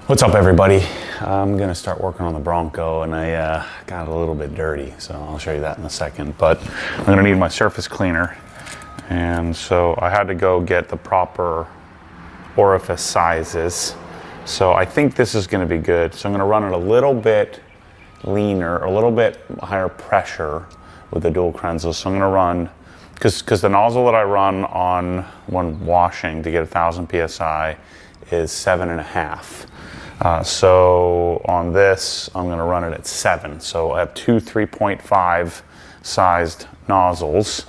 What's up, everybody? I'm gonna start working on the Bronco, and I got a little bit dirty, so I'll show you that in a second. But I'm gonna need my surface cleaner, and so I had to go get the proper orifice sizes. So I think this is gonna be good. So I'm gonna run it a little bit leaner, a little bit higher pressure with the dual Krenzel. So I'm gonna run, because the nozzle that I run on when washing to get 1,000 PSI is 7.5. So on this, I'm going to run it at 7. So I have two 3.5 sized nozzles,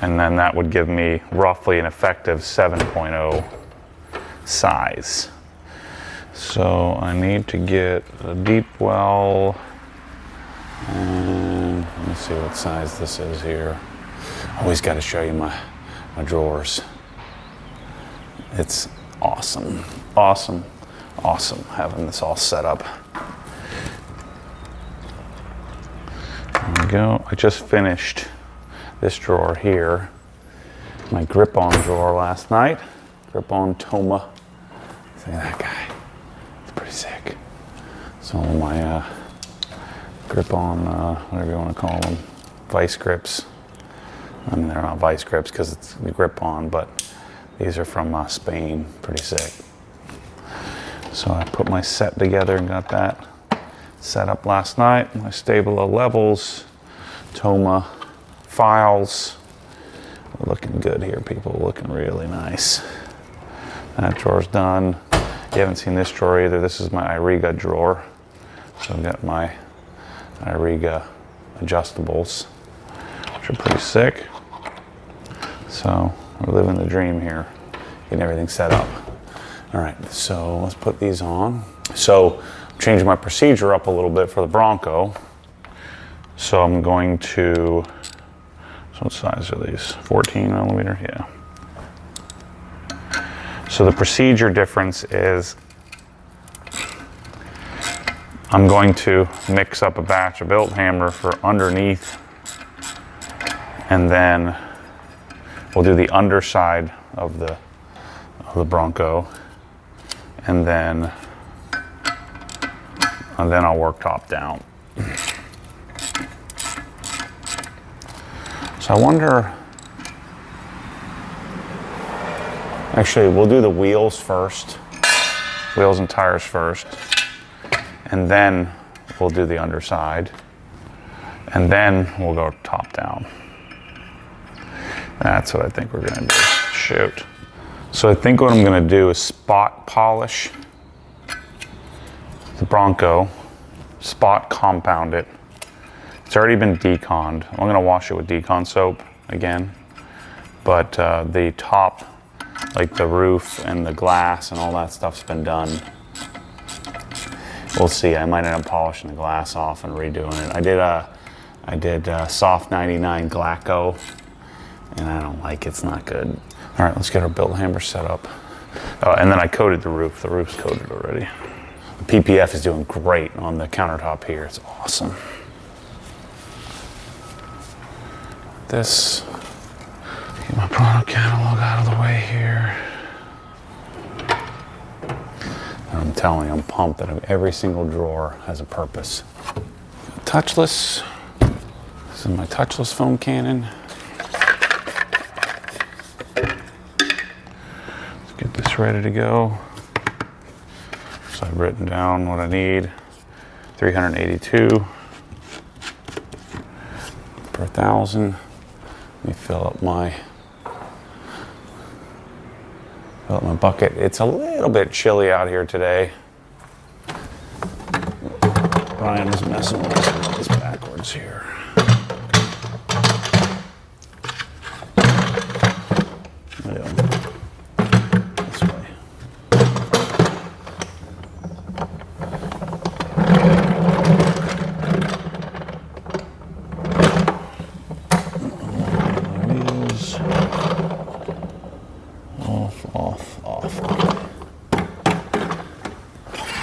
and then that would give me roughly an effective 7.0 size. So I need to get a deep well, and let me see what size this is here. Always got to show you my drawers. It's awesome, awesome. Awesome having this all set up. There we go. I just finished this drawer here. My grip-on drawer last night. Grip-on Toma. Look at that guy. It's pretty sick. So my grip-on, whatever you want to call them, vice grips. I mean, they're not vice grips because it's the grip-on, but these are from Spain. Pretty sick. So I put my set together and got that set up last night. My Stabilo levels, Toma files. We're looking good here, people. Looking really nice. That drawer's done. You haven't seen this drawer either. This is my Iriga drawer. So I've got my Iriga adjustables, which are pretty sick. So we're living the dream here, getting everything set up. All right, so let's put these on. So I'm changing my procedure up a little bit for the Bronco. So I'm going to, so what size are these? 14 millimeter, yeah. So the procedure difference is I'm going to mix up a batch of billet hammer for underneath, and then we'll do the underside of the Bronco. And then I'll work top down. So I wonder, actually we'll do the wheels first, wheels and tires first, and then we'll do the underside, and then we'll go top down. That's what I think we're gonna do. Shoot. So I think what I'm gonna do is spot polish the Bronco, spot compound it. It's already been deconned. I'm gonna wash it with decon soap again, but the top, like the roof and the glass and all that stuff's been done. We'll see, I might end up polishing the glass off and redoing it. I did soft 99 Glacco, and I don't like it, it's not good. All right, let's get our billet hammer set up. And then I coated the roof. The roof's coated already. The PPF is doing great on the countertop here. It's awesome. This, get my product catalog out of the way here. And I'm telling you, I'm pumped that every single drawer has a purpose. Touchless. This is my touchless foam cannon. Get this ready to go. So I've written down what I need. 382 per 1,000. Let me fill up my bucket. It's a little bit chilly out here today. Brian was messing with this backwards here.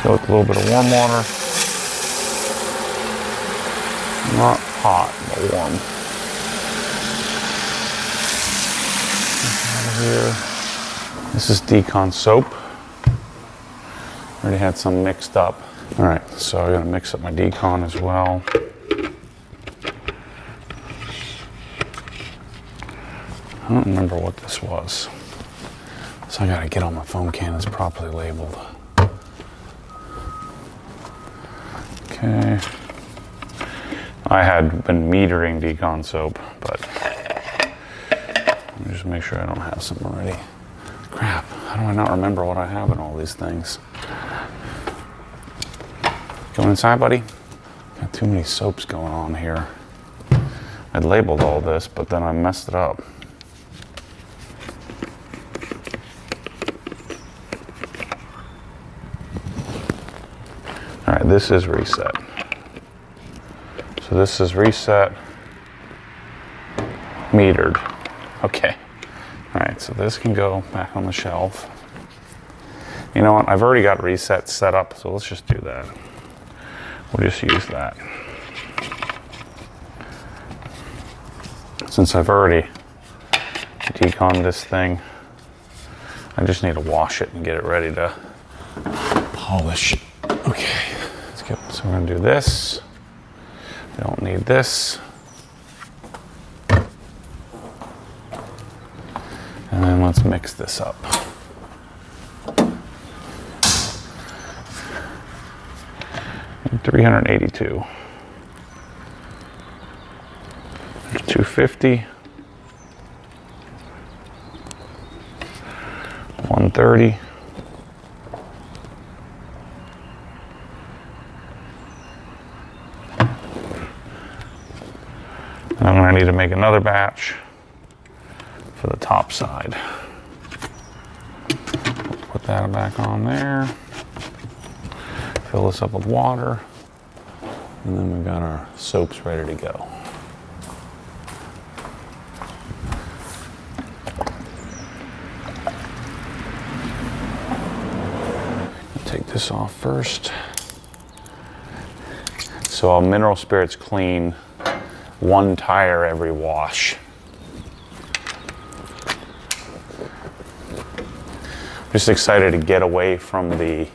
Go with a little bit of warm water. Not hot, but warm. Out of here. This is decon soap. Already had some mixed up. All right, so I'm gonna mix up my decon as well. I don't remember what this was. So I gotta get all my foam cannons properly labeled. Okay. I had been metering decon soap, but let me just make sure I don't have some already. Crap, how do I not remember what I have in all these things? Go inside, buddy. Got too many soaps going on here. I'd labeled all this, but then I messed it up. All right, this is reset. So this is reset, metered. Okay. All right, so this can go back on the shelf. You know what? I've already got reset set up, so let's just do that. We'll just use that. Since I've already deconned this thing, I just need to wash it and get it ready to polish. Okay, let's go. So we're gonna do this. We don't need this. And then let's mix this up. And 382. There's 250. 130. And I'm going to need to make another batch for the top side. Put that back on there. Fill this up with water. And then we've got our soaps ready to go. Take this off first. So all mineral spirits clean 1 tire every wash. Just excited to get away from the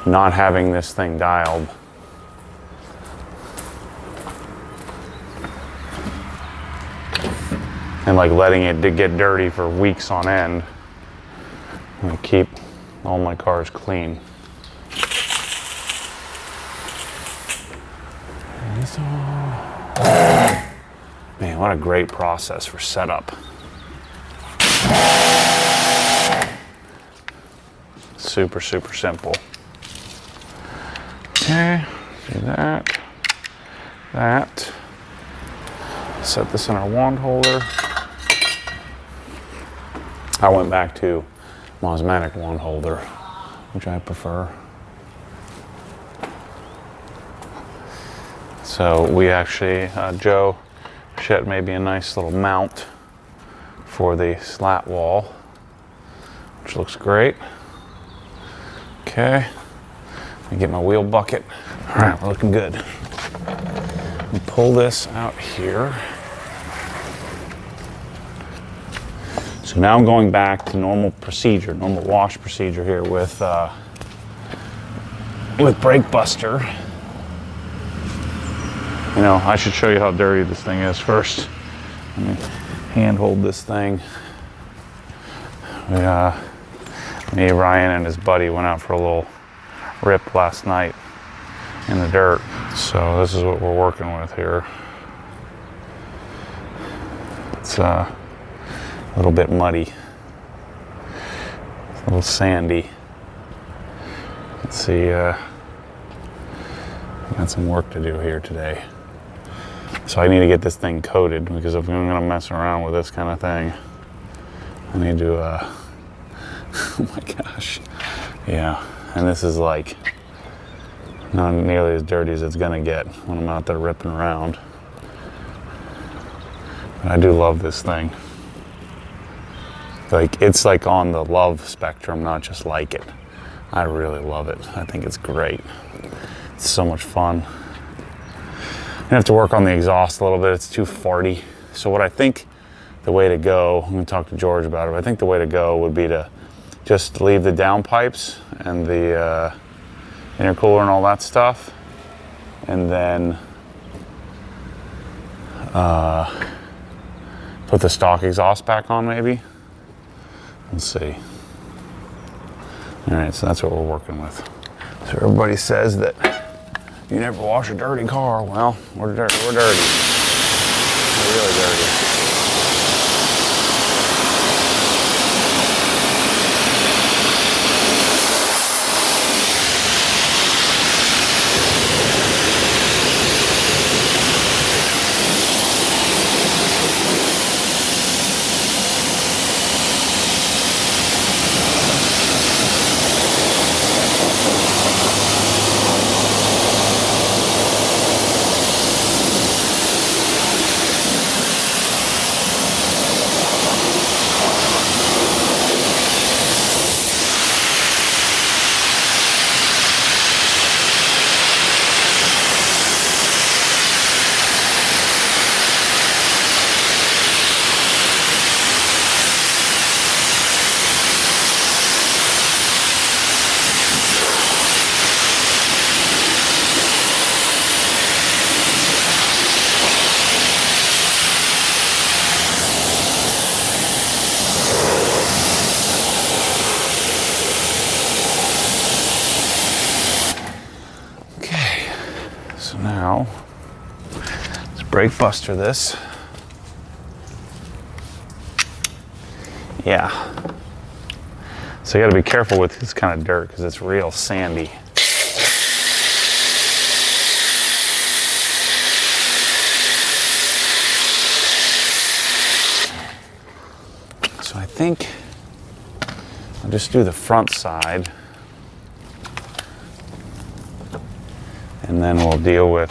not having this thing dialed. And like letting it get dirty for weeks on end. I'm gonna keep all my cars clean. Man, what a great process for setup. Super, super simple. Okay, do that, that. Set this in our wand holder. I went back to Mosmatic wand holder, which I prefer. So we actually, Joe shed maybe a nice little mount for the slat wall, which looks great. Okay, let me get my wheel bucket. All right, we're looking good. Let me pull this out here. So now I'm going back to normal procedure, normal wash procedure here with Brake Buster. You know, I should show you how dirty this thing is first. Let me hand hold this thing. Me, Ryan, and his buddy went out for a little rip last night in the dirt. So this is what we're working with here. It's a little bit muddy, a little sandy. Let's see, got some work to do here today. So I need to get this thing coated, because if I'm gonna mess around with this kind of thing, I need to, oh my gosh. Yeah, and this is like not nearly as dirty as it's gonna get when I'm out there ripping around. But I do love this thing. Like, it's like on the love spectrum, not just like it. I really love it. I think it's great. It's so much fun. I have to work on the exhaust a little bit. It's too farty. So what I think the way to go, I'm gonna talk to George about it, but I think the way to go would be to just leave the downpipes and the intercooler and all that stuff, and then put the stock exhaust back on maybe. Let's see. All right, so that's what we're working with. So everybody says that you never wash a dirty car. Well, we're dirty. We're dirty. We're really dirty. So now, let's brake buster this. Yeah. So you gotta be careful with this kind of dirt because it's real sandy. So I think I'll just do the front side. And then we'll deal with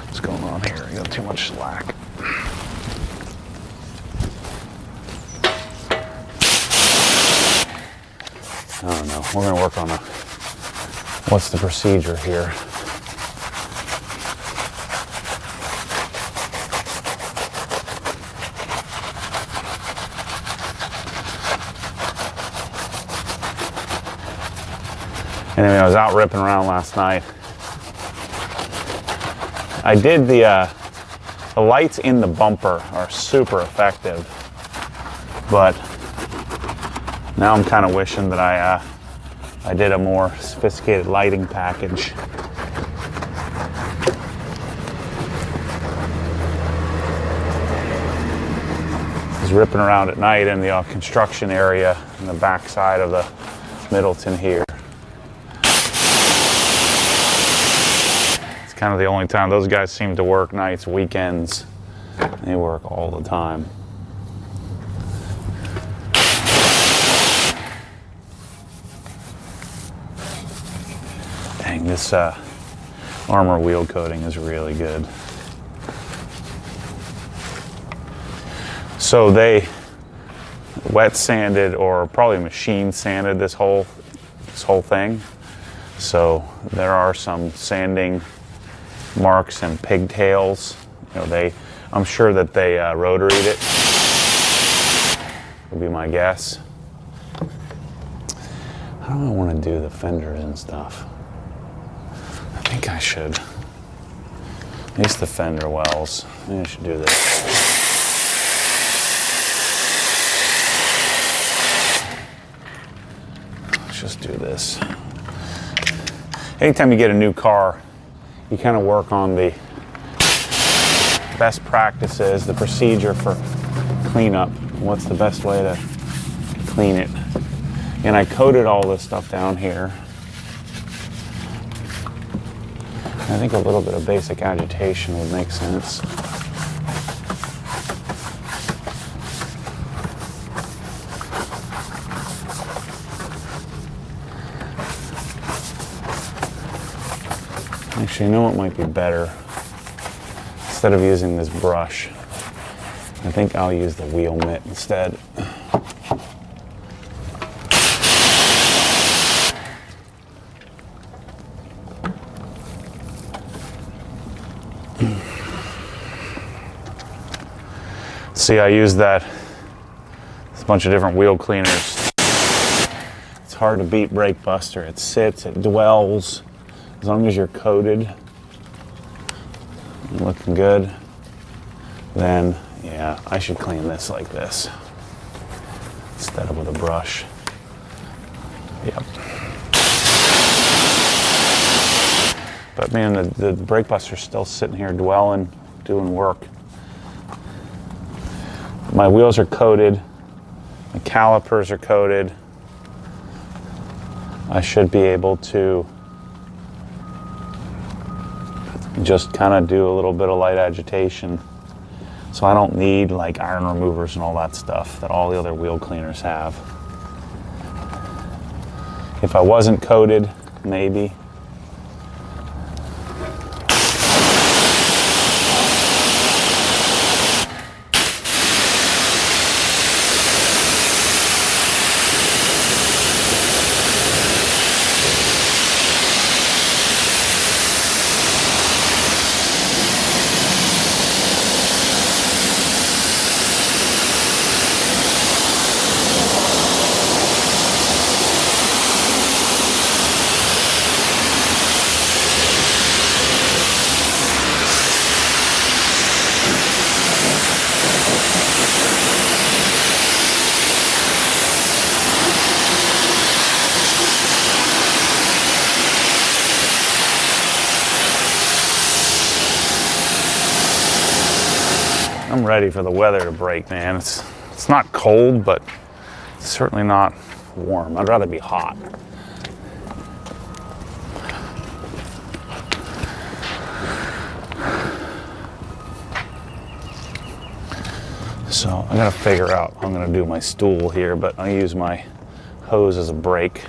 what's going on here. I got too much slack. I don't know. We're going to work on what's the procedure here. Anyway, I was out ripping around last night. I did the lights in the bumper are super effective, but now I'm kind of wishing that I did a more sophisticated lighting package. I was ripping around at night in the construction area in the back side of the Middleton here. Kind of the only time those guys seem to work nights, weekends. They work all the time. Dang, this armor wheel coating is really good. So they wet sanded or probably machine sanded this whole thing. So there are some sanding marks and pigtails. You know, I'm sure that they rotaried it, would be my guess. How do I want to do the fenders and stuff? I think I should. At least the fender wells. Maybe I should do this. Let's just do this. Anytime you get a new car, you kind of work on the best practices, the procedure for cleanup. What's the best way to clean it? And I coated all this stuff down here. I think a little bit of basic agitation would make sense. Actually, you know what might be better? Instead of using this brush, I think I'll use the wheel mitt instead. See, I used a bunch of different wheel cleaners hard to beat Brake Buster. It sits, it dwells. As long as you're coated, looking good, then yeah, I should clean this like this instead of with a brush. Yep. But man, the Brake Buster's still sitting here dwelling, doing work. My wheels are coated, my calipers are coated. I should be able to just kind of do a little bit of light agitation. So I don't need like iron removers and all that stuff that all the other wheel cleaners have. If I wasn't coated, maybe. I'm ready for the weather to break, man. It's not cold, but it's certainly not warm. I'd rather be hot. So I gotta figure out how I'm gonna do my stool here, but I use my hose as a brake.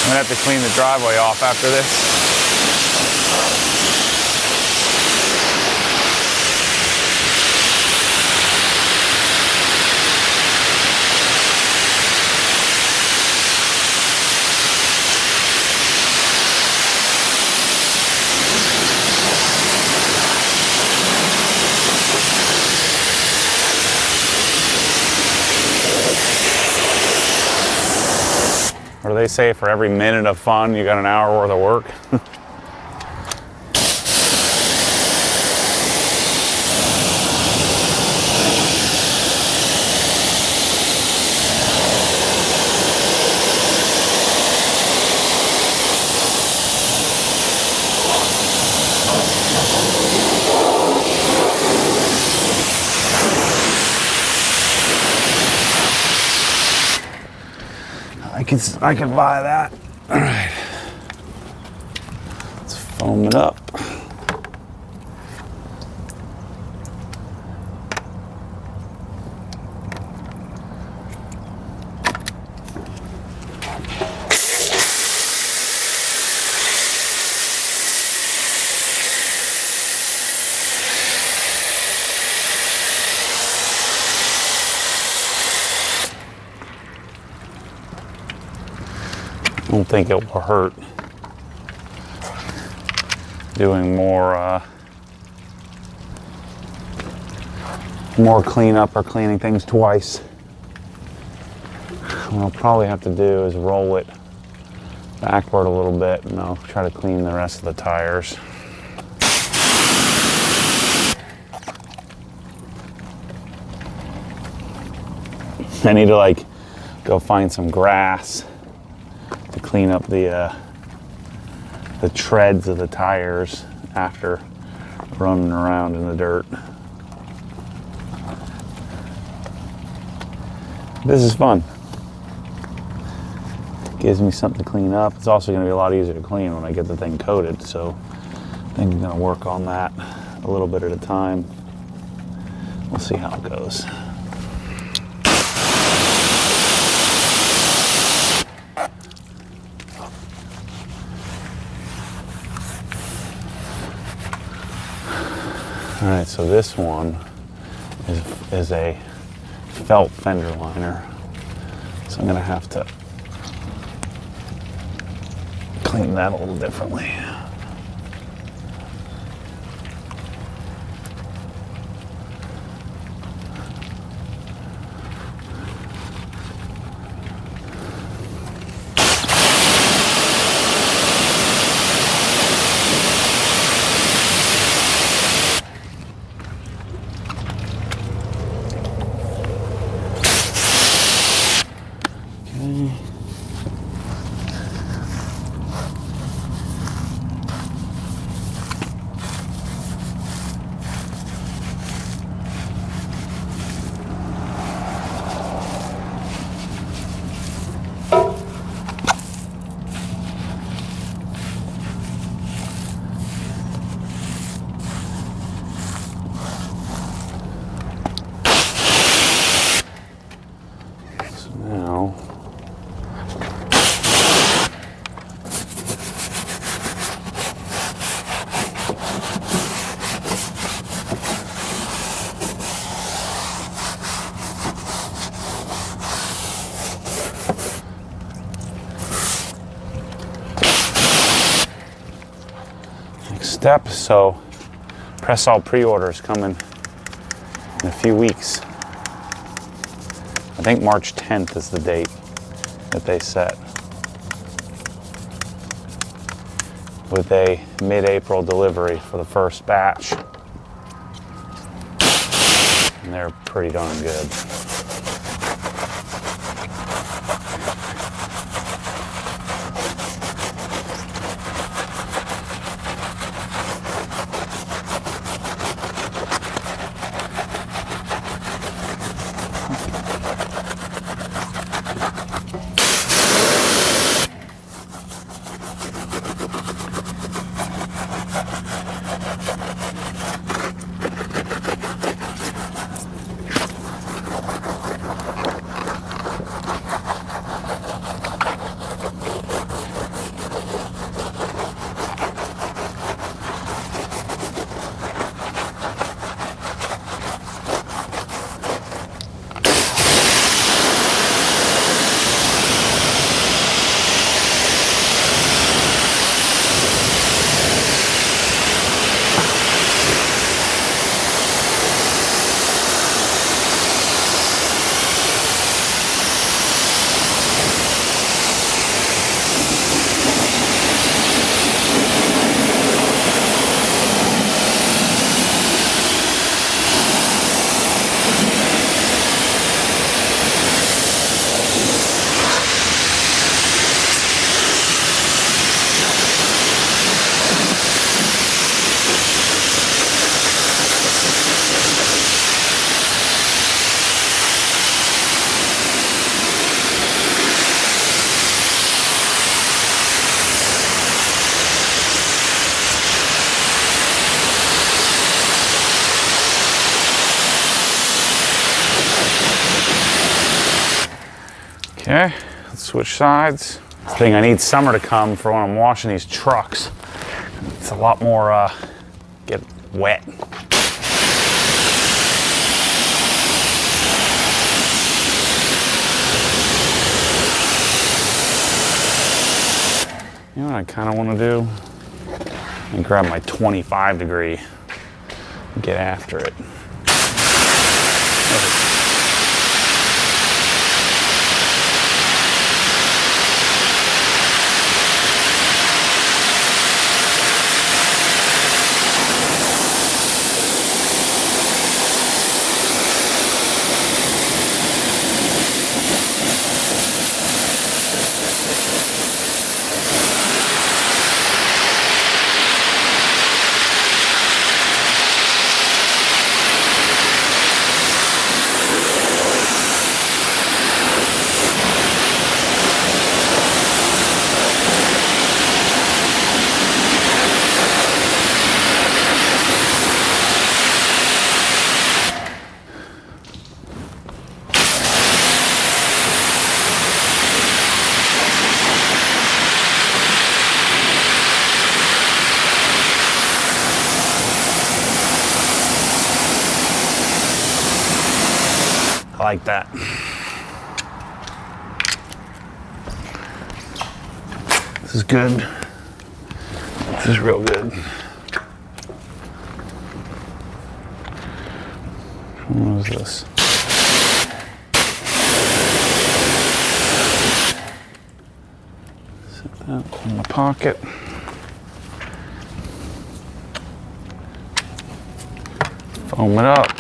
I'm gonna have to clean the driveway off after this. Or they say for every minute of fun, you got an hour worth of work. I can buy that. All right, let's foam it up. I don't think it will hurt doing more cleanup or cleaning things twice. What I'll probably have to do is roll it backward a little bit, and I'll try to clean the rest of the tires. I need to like go find some grass to clean up the treads of the tires after running around in the dirt. This is fun. Gives me something to clean up. It's also going to be a lot easier to clean when I get the thing coated, so I think I'm going to work on that a little bit at a time. We'll see how it goes. All right, so this one is a felt fender liner, so I'm gonna have to clean that a little differently. Step, so press all pre-orders coming in a few weeks. I think March 10th is the date that they set, with a mid-April delivery for the first batch, and they're pretty darn good. Okay, let's switch sides. I need summer to come for when I'm washing these trucks. It's a lot more, get wet. You know what I kind of want to do? And grab my 25 degree and get after it. like that. This is good. This is real good. What is this? Set that in the pocket. Foam it up.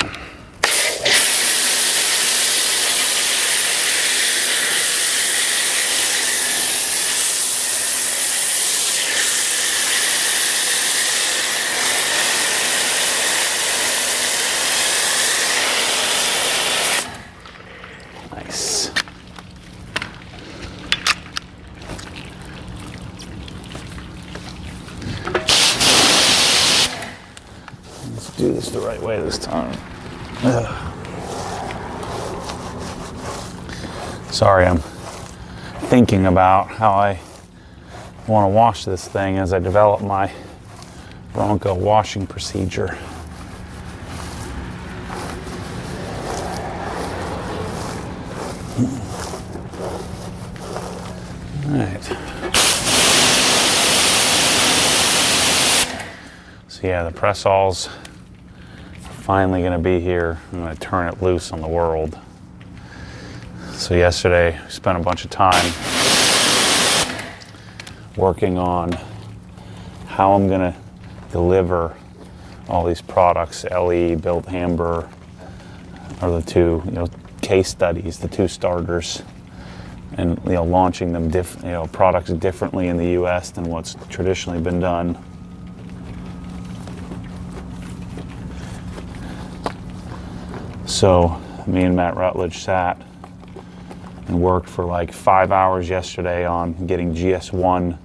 Nice. Let's do this the right way this time. Ugh. Sorry, I'm thinking about how I want to wash this thing as I develop my Bronco washing procedure. All right. So yeah, the press-alls are finally going to be here. I'm going to turn it loose on the world. So yesterday, we spent a bunch of time working on how I'm going to deliver all these products. LE, Built Hamburg are the two, case studies, the two starters, and launching them products differently in the U.S. than what's traditionally been done. So me and Matt Rutledge sat and worked for like 5 hours yesterday on getting GS1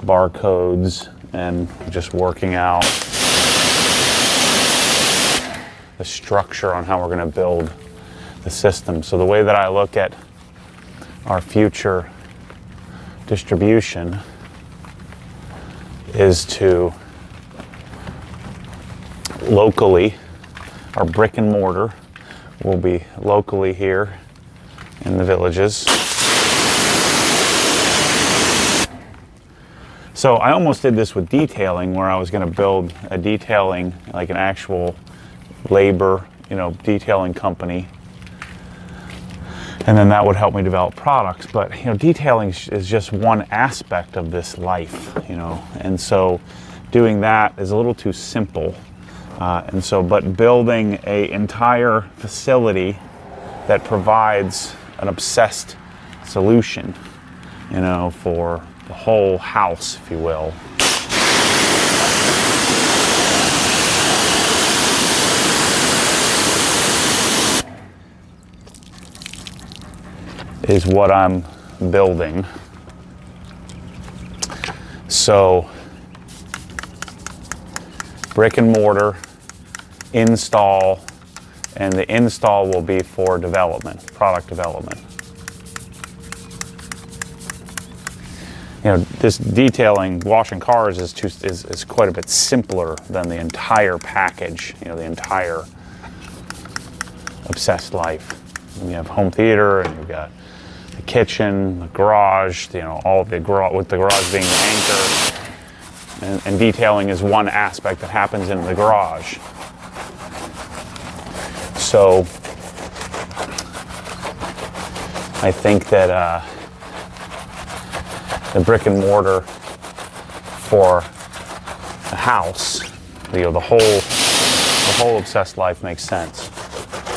barcodes and just working out the structure on how we're going to build the system. So the way that I look at our future distribution is to locally, our brick and mortar will be locally here in the villages. So I almost did this with detailing, where I was going to build a detailing, like an actual labor, detailing company. And then that would help me develop products. But, detailing is just one aspect of this life, And so doing that is a little too simple. But building an entire facility that provides an obsessed solution, for the whole house, if you will. Is what I'm building. So, brick and mortar, install, and the install will be for development, product development. This detailing, washing cars is quite a bit simpler than the entire package, the entire obsessed life. And you have home theater, and you've got the kitchen, the garage, all of the garage, with the garage being the anchor. And detailing is one aspect that happens in the garage. So I think that the brick and mortar for the house, the whole obsessed life makes sense.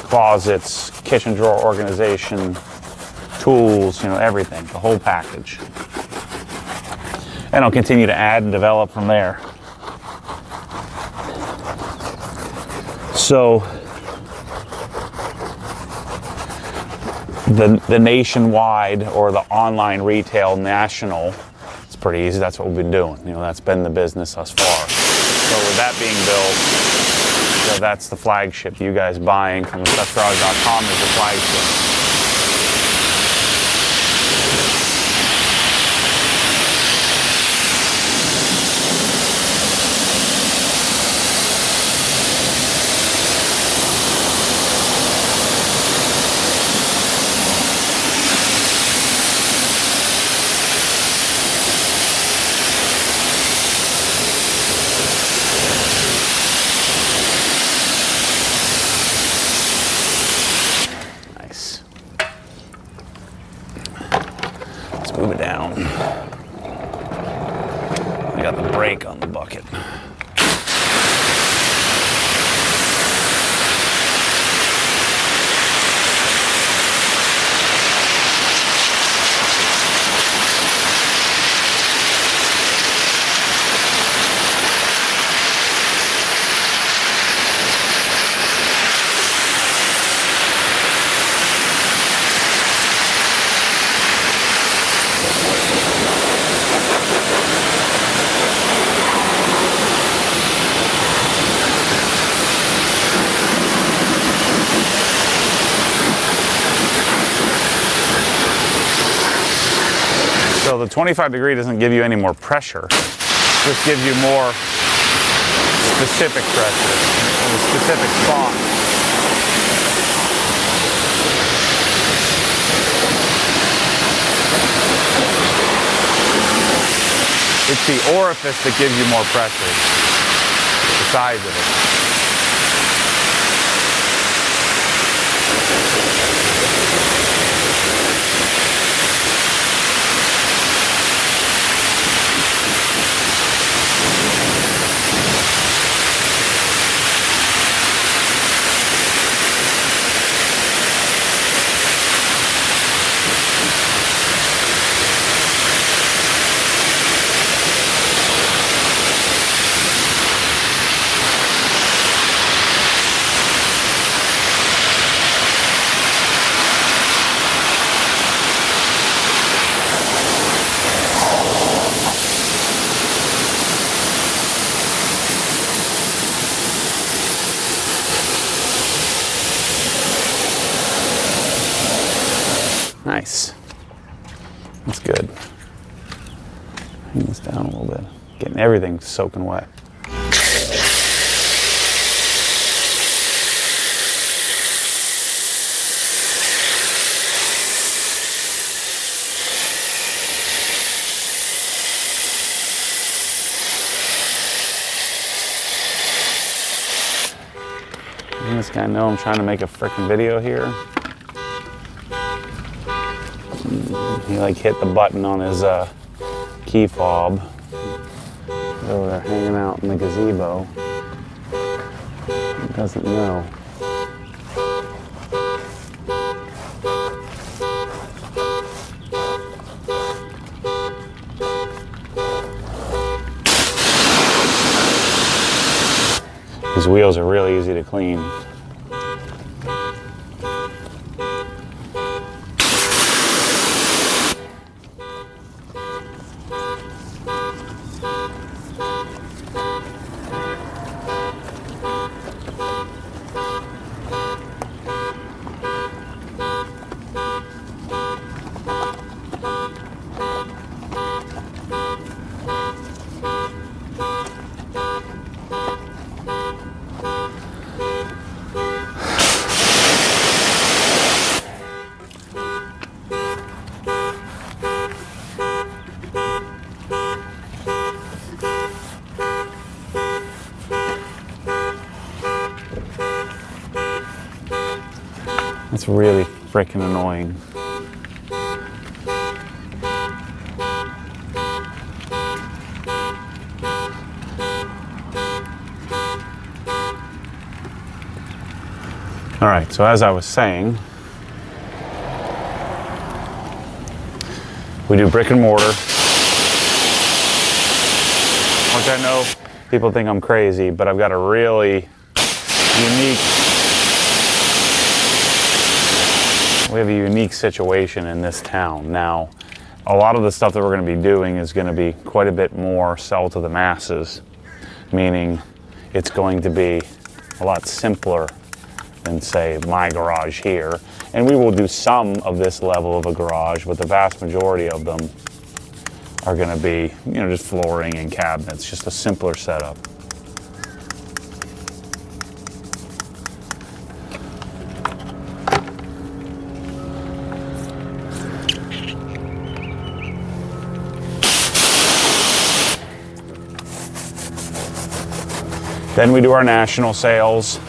Closets, kitchen drawer organization, tools, everything, the whole package. And I'll continue to add and develop from there. So the nationwide or the online retail national, it's pretty easy. That's what we've been doing. That's been the business thus far. So with that being built, that's the flagship. You guys buying from accessgarage.com is the flagship. Move it down. I got the brake on the bucket. So the 25 degree doesn't give you any more pressure, it just gives you more specific pressure in a specific spot. It's the orifice that gives you more pressure, the size of it. Nice. That's good. Hang this down a little bit. Getting everything soaking wet. Doesn't this guy know I'm trying to make a frickin' video here? He like hit the button on his key fob. He's over there hanging out in the gazebo. He doesn't know. These wheels are really easy to clean. It's really freaking annoying. All right, so as I was saying, we do brick and mortar, which I know people think I'm crazy, but I've got a really we have a unique situation in this town. Now, a lot of the stuff that we're going to be doing is going to be quite a bit more sell to the masses, meaning it's going to be a lot simpler than, say, my garage here. And we will do some of this level of a garage, but the vast majority of them are going to be, you know, just flooring and cabinets, just a simpler setup. Then we do our national sales,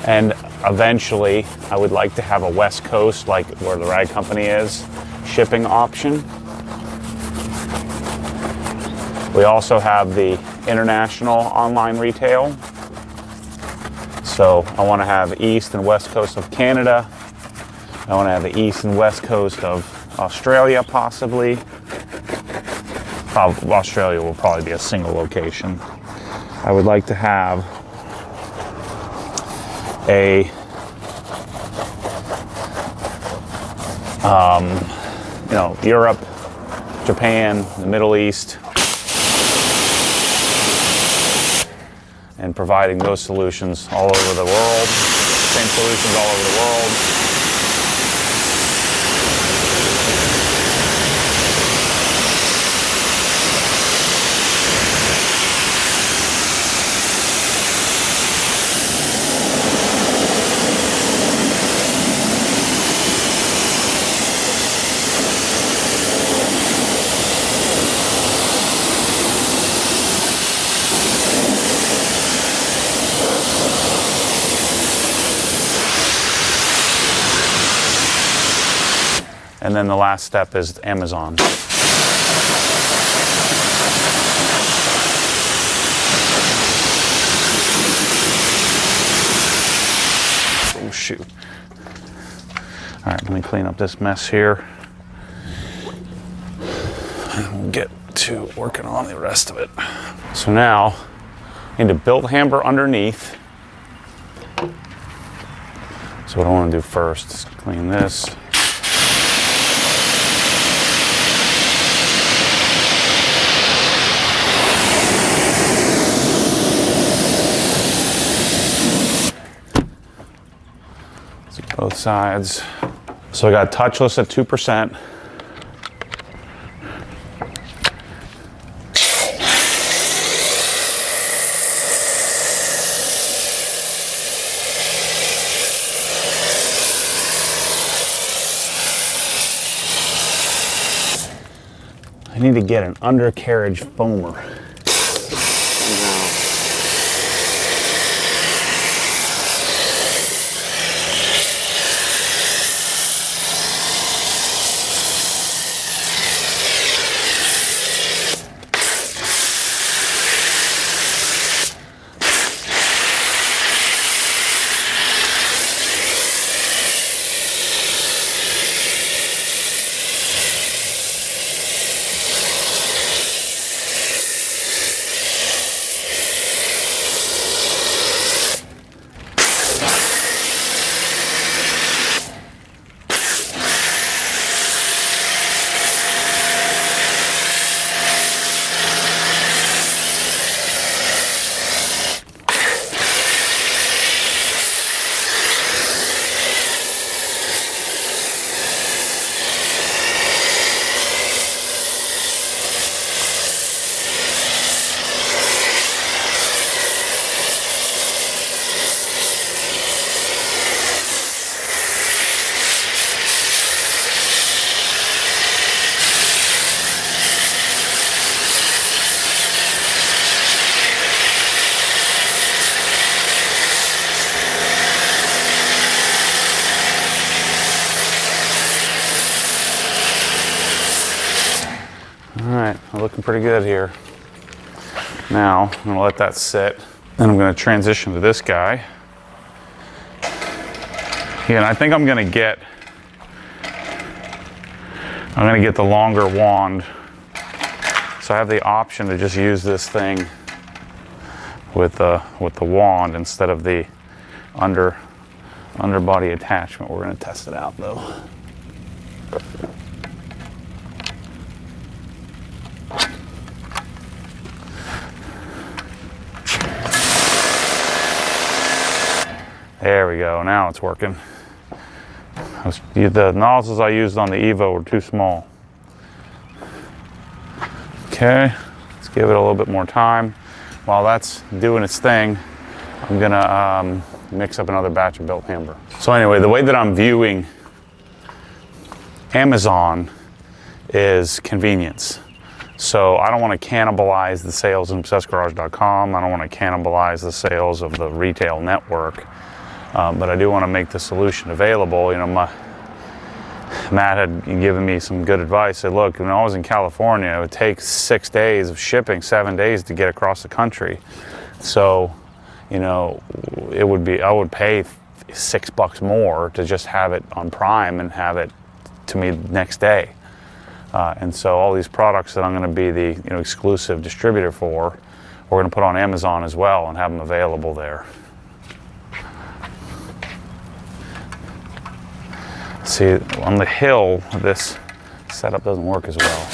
and eventually I would like to have a West Coast, like where the rag company is, shipping option. We also have the international online retail. So I want to have east and west coast of Canada. I want to have the east and west coast of Australia, possibly. Australia will probably be a single location. I would like to have a Europe, Japan, the Middle East, and providing those solutions all over the world. Same solutions all over the world. And then the last step is Amazon. Oh shoot. All right, let me clean up this mess here. And we'll get to working on the rest of it. So now, I need to build hamper underneath. So what I want to do first is clean this. Both sides. So I got touchless at 2%. I need to get an undercarriage foamer. All right, we're looking pretty good here. Now, I'm gonna let that sit. Then I'm gonna transition to this guy. Again, I think I'm gonna get the longer wand. So I have the option to just use this thing with the wand instead of the underbody attachment. We're gonna test it out though. There we go, now it's working. The nozzles I used on the Evo were too small. Okay, let's give it a little bit more time. While that's doing its thing, I'm gonna mix up another batch of built hamper. So anyway, the way that I'm viewing Amazon is convenience. So I don't want to cannibalize the sales of obsessedgarage.com. I don't want to cannibalize the sales of the retail network. But I do want to make the solution available. You know, Matt had given me some good advice. Said, look, when I was in California, it would take 6 days of shipping, 7 days to get across the country. So, you know, I would pay $6 more to just have it on Prime and have it to me the next day. And so all these products that I'm going to be the exclusive distributor for, we're going to put on Amazon as well and have them available there. See, on the hill, this setup doesn't work as well.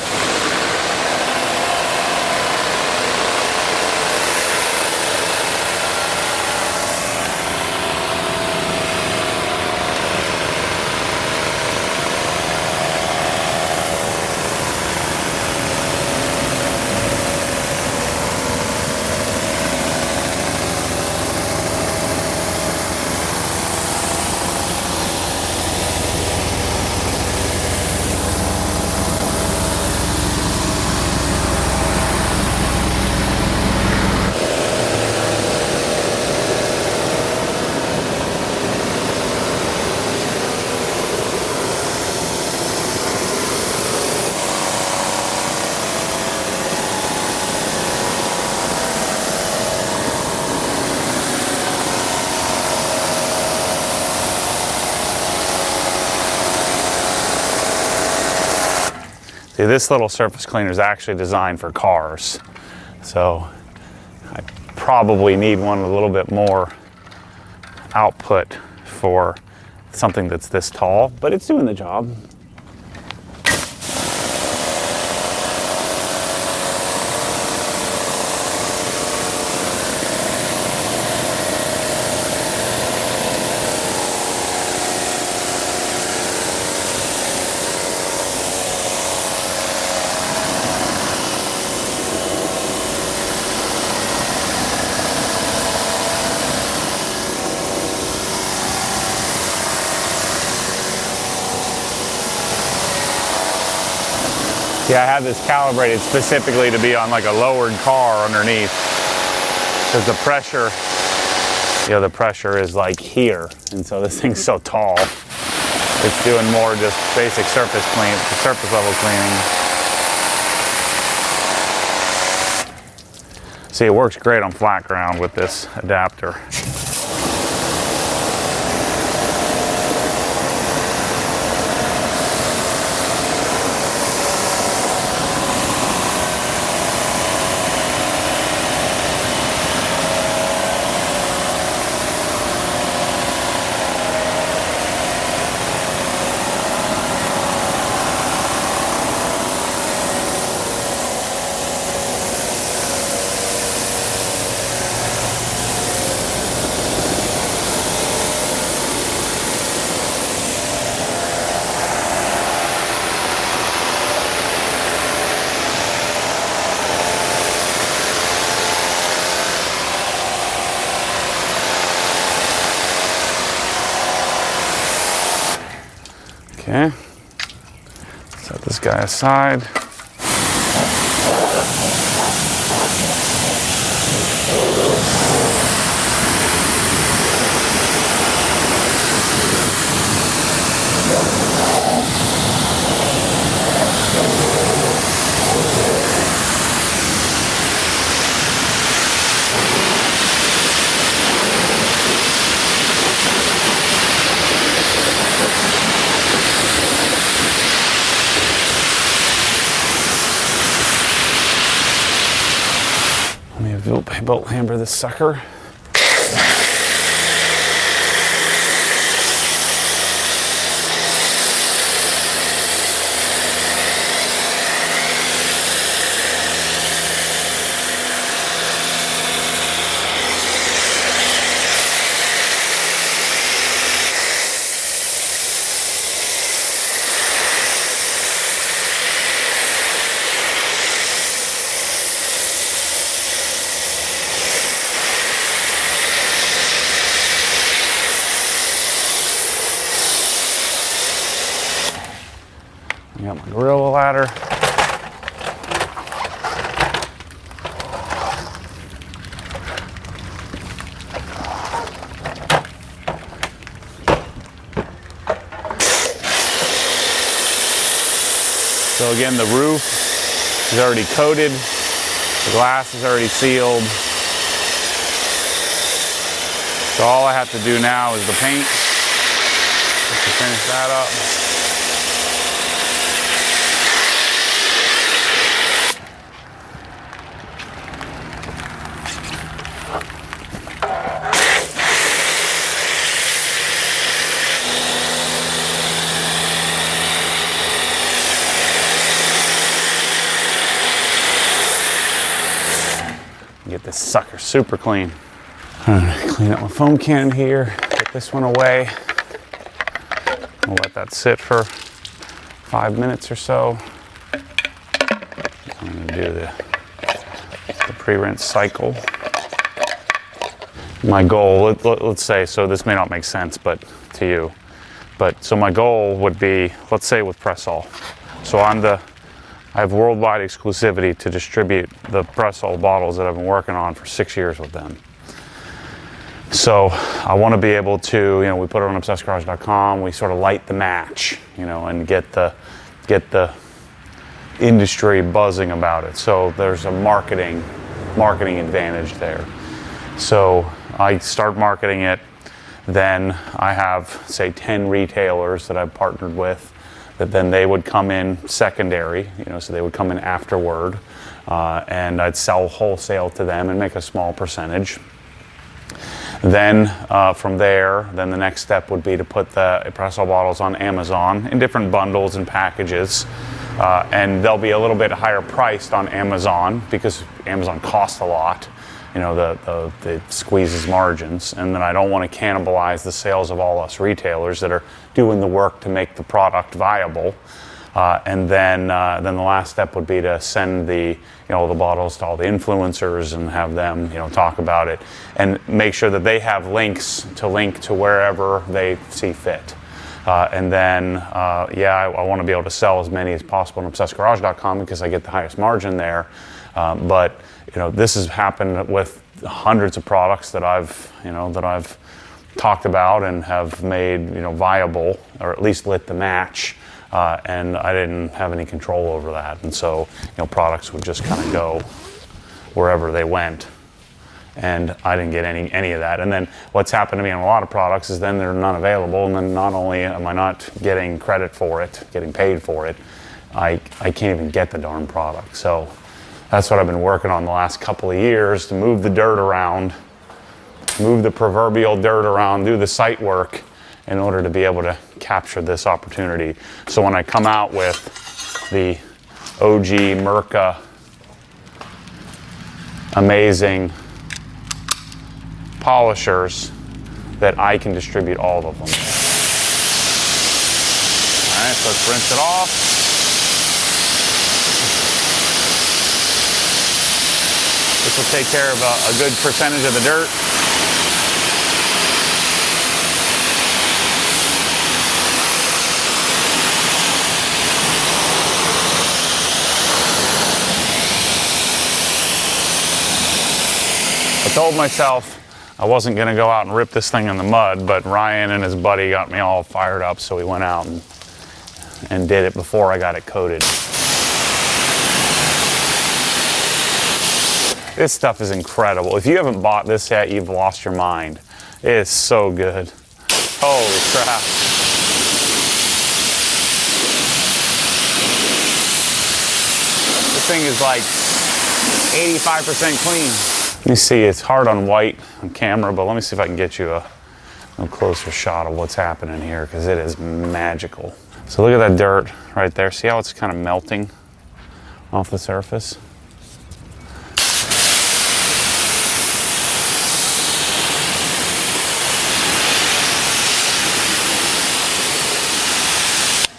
See, this little surface cleaner is actually designed for cars. So I probably need one a little bit more output for something that's this tall, but it's doing the job. Yeah, I have this calibrated specifically to be on like a lowered car underneath, because the pressure, the pressure is like here, and so this thing's so tall. It's doing more just basic surface level cleaning. See, it works great on flat ground with this adapter. Okay, set this guy aside. Bolt hammer this sucker. I got my gorilla ladder. So again, the roof is already coated, the glass is already sealed. So all I have to do now is the paint, just to finish that up. Get this sucker super clean. I'm gonna clean up my foam cannon here, get this one away. We'll let that sit for 5 minutes or so. I'm gonna do the pre-rinse cycle. My goal, let's say, so this may not make sense but to you, but so my goal would be, let's say with Pressall. So I have worldwide exclusivity to distribute the Pressall bottles that I've been working on for 6 years with them. So I want to be able to, we put it on obsessedgarage.com, we sort of light the match, and get the industry buzzing about it. So there's a marketing advantage there. So I start marketing it, then I have, say, 10 retailers that I've partnered with, that then they would come in secondary, so they would come in afterward, and I'd sell wholesale to them and make a small percentage. Then from there, then the next step would be to put the Pressall bottles on Amazon in different bundles and packages, and they'll be a little bit higher priced on Amazon because Amazon costs a lot. The squeezes margins, and then I don't want to cannibalize the sales of all us retailers that are doing the work to make the product viable. And then the last step would be to send the bottles to all the influencers and have them talk about it and make sure that they have links to link to wherever they see fit. And then I want to be able to sell as many as possible on obsessedgarage.com because I get the highest margin there. But this has happened with hundreds of products that I've talked about and have made viable, or at least lit the match. And I didn't have any control over that, and so products would just kind of go wherever they went, and I didn't get any of that. And then what's happened to me on a lot of products is then they're not available, and then not only am I not getting credit for it, getting paid for it, I can't even get the darn product. So that's what I've been working on the last couple of years, to move the dirt around, move the proverbial dirt around, do the site work in order to be able to capture this opportunity. So when I come out with the OG Mirka amazing polishers, that I can distribute all of them. All right, so let's rinse it off. This will take care of a good percentage of the dirt. I told myself I wasn't going to go out and rip this thing in the mud, but Ryan and his buddy got me all fired up, so we went out and did it before I got it coated. This stuff is incredible. If you haven't bought this yet, you've lost your mind. It is so good. Holy crap. This thing is like 85% clean. Let me see, it's hard on white on camera, but let me see if I can get you a closer shot of what's happening here, because it is magical. So look at that dirt right there. See how it's kind of melting off the surface?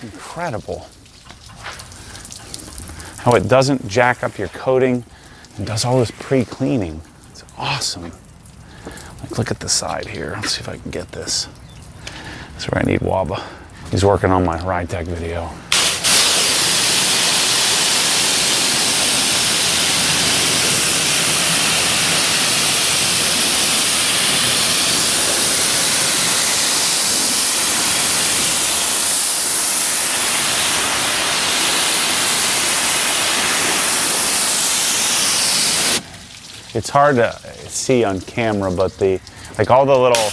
Incredible. How it doesn't jack up your coating and does all this pre-cleaning. It's awesome. Like, look at the side here. Let's see if I can get this. That's where I need Waba. He's working on my ride tech video. It's hard to see on camera, but like all the little,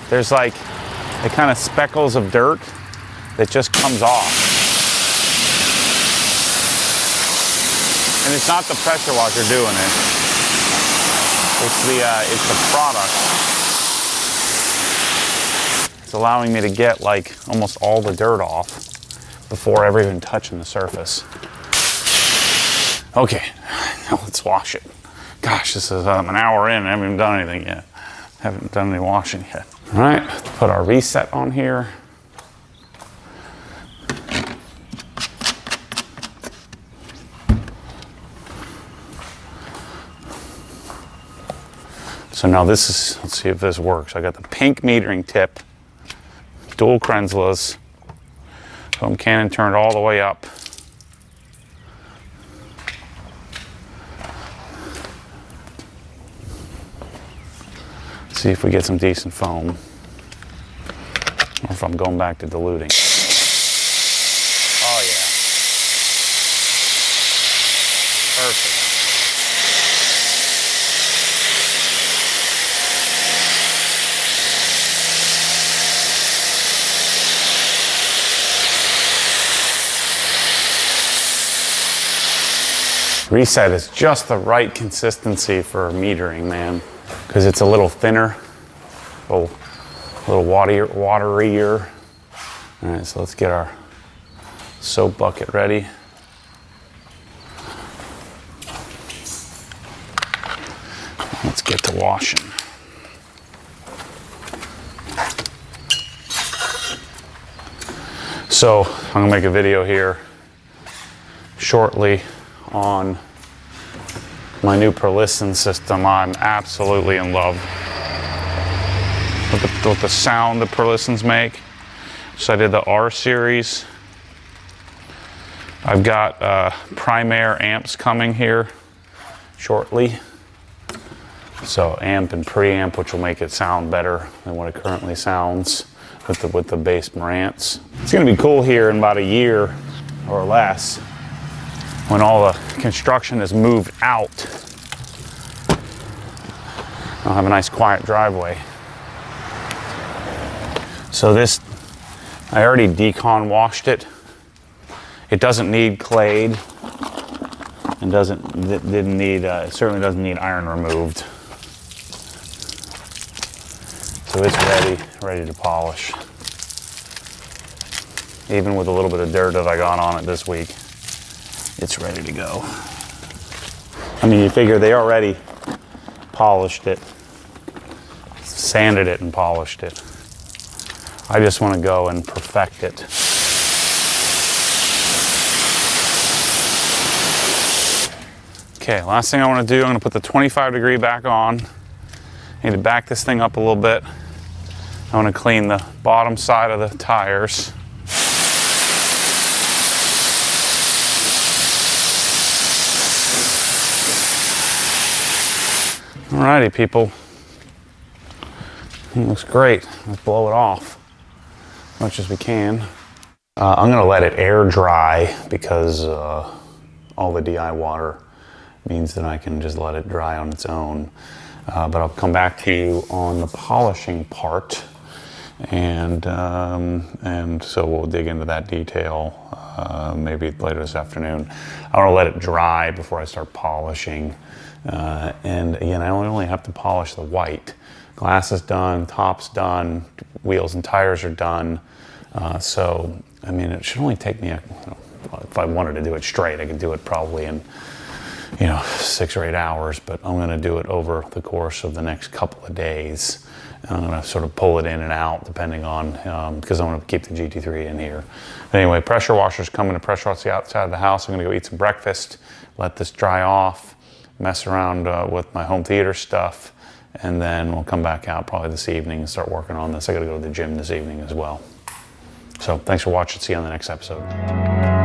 there's like the kind of speckles of dirt that just comes off. And it's not the pressure washer doing it. It's the product. It's allowing me to get like almost all the dirt off before ever even touching the surface. Okay, now let's wash it. Gosh, this is an hour in, I haven't even done anything yet. Haven't done any washing yet. All right, let's put our reset on here. So now this is, let's see if this works. I got the pink metering tip, dual Krenzlas, home cannon turned all the way up. See if we get some decent foam, or if I'm going back to diluting. Oh yeah. Perfect. Reset is just the right consistency for metering, man. Because it's a little thinner, a little waterier. All right, so let's get our soap bucket ready. Let's get to washing. So I'm gonna make a video here shortly on my new Perlisson system. I'm absolutely in love with the sound the Perlissons make. So I did the R series. I've got Primaire amps coming here shortly. So amp and preamp, which will make it sound better than what it currently sounds with the bass Marantz. It's gonna be cool here in about a year or less, when all the construction is moved out. I'll have a nice quiet driveway. So this, I already decon washed it. It doesn't need clayed, and it certainly doesn't need iron removed. So it's ready to polish. Even with a little bit of dirt that I got on it this week, it's ready to go. I mean, you figure they already polished it, sanded it and polished it. I just want to go and perfect it. Okay, last thing I want to do, I'm going to put the 25 degree back on. I need to back this thing up a little bit. I want to clean the bottom side of the tires. Alrighty, people. It looks great. Let's blow it off as much as we can. I'm gonna let it air dry because all the DI water means that I can just let it dry on its own. But I'll come back to you on the polishing part, and so we'll dig into that detail maybe later this afternoon. I want to let it dry before I start polishing. And again, I only have to polish the white. Glass is done, top's done, wheels and tires are done. So, I mean, it should only take me, if I wanted to do it straight, I could do it probably in, 6 or 8 hours, but I'm gonna do it over the course of the next couple of days. And I'm gonna sort of pull it in and out depending on, because I want to keep the GT3 in here. But anyway, pressure washer's coming to pressure wash the outside of the house. I'm gonna go eat some breakfast, let this dry off, mess around with my home theater stuff, and then we'll come back out probably this evening and start working on this. I gotta go to the gym this evening as well. So thanks for watching. See you on the next episode.